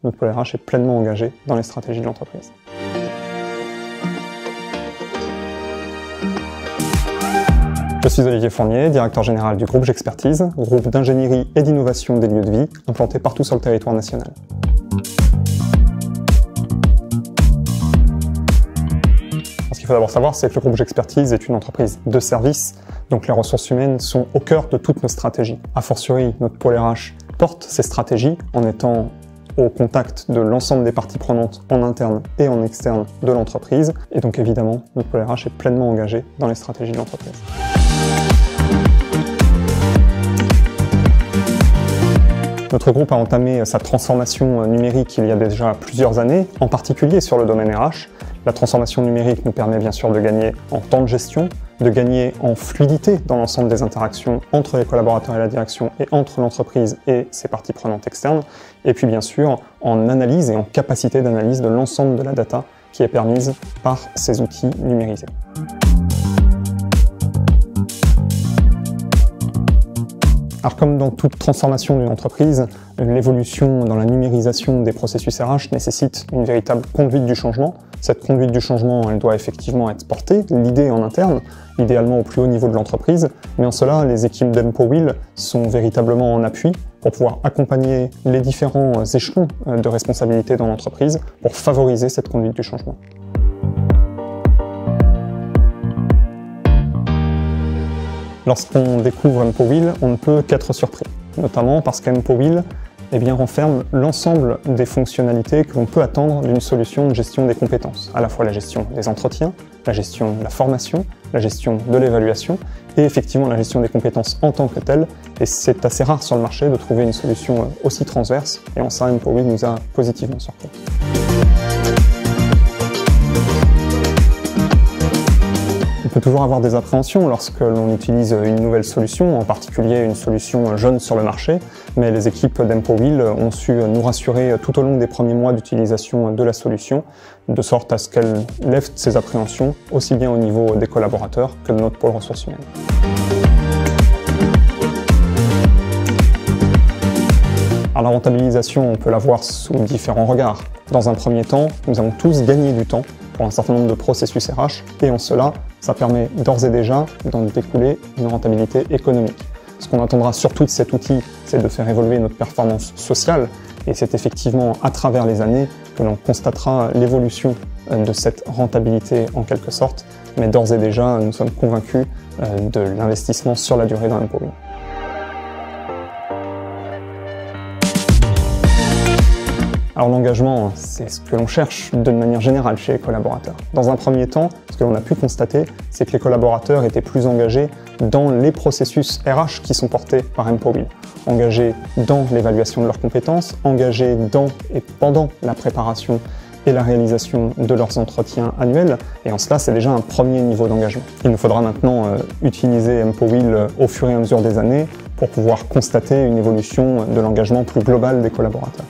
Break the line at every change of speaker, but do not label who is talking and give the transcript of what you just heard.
notre pôle RH est pleinement engagé dans les stratégies de l'entreprise. Je suis Olivier Fournier, directeur général du groupe J'Expertise, groupe d'ingénierie et d'innovation des lieux de vie, implanté partout sur le territoire national. Ce qu'il faut d'abord savoir, c'est que le groupe J'Expertise est une entreprise de service, donc les ressources humaines sont au cœur de toutes nos stratégies. A fortiori, notre pôle RH porte ces stratégies en étant au contact de l'ensemble des parties prenantes en interne et en externe de l'entreprise. Et donc évidemment, notre pôle RH est pleinement engagé dans les stratégies de l'entreprise. Notre groupe a entamé sa transformation numérique il y a déjà plusieurs années, en particulier sur le domaine RH. La transformation numérique nous permet bien sûr de gagner en temps de gestion, de gagner en fluidité dans l'ensemble des interactions entre les collaborateurs et la direction et entre l'entreprise et ses parties prenantes externes, et puis bien sûr en analyse et en capacité d'analyse de l'ensemble de la data qui est permise par ces outils numérisés. Alors comme dans toute transformation d'une entreprise, l'évolution dans la numérisation des processus RH nécessite une véritable conduite du changement. Cette conduite du changement, elle doit effectivement être portée, l'idée en interne, idéalement au plus haut niveau de l'entreprise, mais en cela, les équipes d'Empowheel sont véritablement en appui pour pouvoir accompagner les différents échelons de responsabilité dans l'entreprise pour favoriser cette conduite du changement. Lorsqu'on découvre Empowheel, on ne peut qu'être surpris, notamment parce qu'Empowheel renferme l'ensemble des fonctionnalités que l'on peut attendre d'une solution de gestion des compétences, à la fois la gestion des entretiens, la gestion de la formation, la gestion de l'évaluation et effectivement la gestion des compétences en tant que telle. Et c'est assez rare sur le marché de trouver une solution aussi transverse, et en ça, Empowheel nous a positivement surpris. On peut toujours avoir des appréhensions lorsque l'on utilise une nouvelle solution, en particulier une solution jeune sur le marché, mais les équipes d'Empowheel ont su nous rassurer tout au long des premiers mois d'utilisation de la solution, de sorte à ce qu'elle lève ces appréhensions aussi bien au niveau des collaborateurs que de notre pôle ressources humaines. Alors la rentabilisation, on peut la voir sous différents regards. Dans un premier temps, nous avons tous gagné du temps pour un certain nombre de processus RH, et en cela, ça permet d'ores et déjà d'en découler une rentabilité économique. Ce qu'on attendra surtout de cet outil, c'est de faire évoluer notre performance sociale, et c'est effectivement à travers les années que l'on constatera l'évolution de cette rentabilité en quelque sorte, mais d'ores et déjà, nous sommes convaincus de l'investissement sur la durée dans Empowheel. Alors l'engagement, c'est ce que l'on cherche d'une manière générale chez les collaborateurs. Dans un premier temps, ce que l'on a pu constater, c'est que les collaborateurs étaient plus engagés dans les processus RH qui sont portés par Empowheel. Engagés dans l'évaluation de leurs compétences, engagés dans et pendant la préparation et la réalisation de leurs entretiens annuels, et en cela c'est déjà un premier niveau d'engagement. Il nous faudra maintenant utiliser Empowheel au fur et à mesure des années pour pouvoir constater une évolution de l'engagement plus global des collaborateurs.